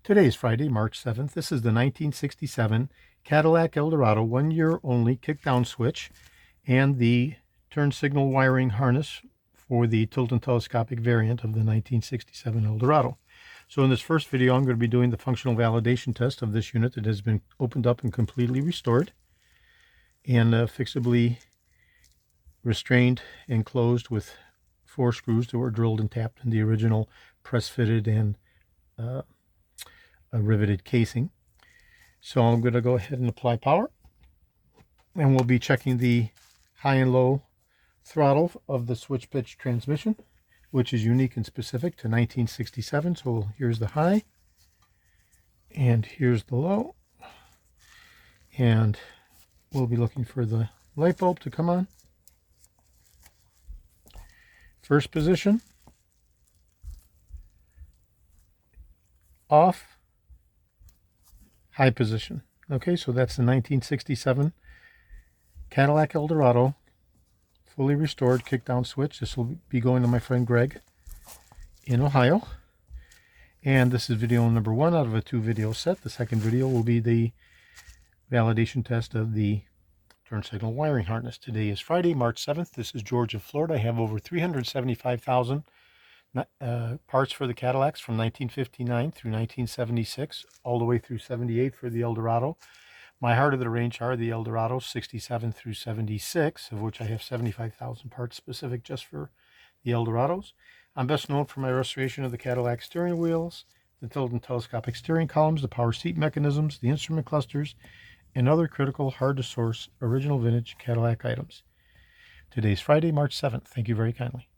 Today is Friday, March 7th. This is the 1967 Cadillac Eldorado 1 year only kickdown switch and the turn signal wiring harness for the tilt and telescopic variant of the 1967 Eldorado. So in this first video, I'm going to be doing the functional validation test of this unit that has been opened up and completely restored and fixably restrained and closed with 4 screws that were drilled and tapped in the original press-fitted and a riveted casing. So I'm going to go ahead and apply power, and we'll be checking the high and low throttle of the switch pitch transmission, which is unique and specific to 1967. So here's the high and here's the low, and we'll be looking for the light bulb to come on. First position, off. High position. Okay, so that's the 1967 Cadillac Eldorado fully restored kickdown switch. This will be going to my friend Greg in Ohio. And this is video number 1 out of a 2-video set. The second video will be the validation test of the turn signal wiring harness. Today is Friday, March 7th. This is George of Florida. I have over 375,000 parts for the Cadillacs from 1959 through 1976, all the way through 78 for the Eldorado. My heart of the range are the Eldorado 67 through 76, of which I have 75,000 parts specific just for the Eldorados. I'm best known for my restoration of the Cadillac steering wheels, the tilt and telescopic steering columns, the power seat mechanisms, the instrument clusters, and other critical, hard-to-source, original vintage Cadillac items. Today's Friday, March 7th. Thank you very kindly.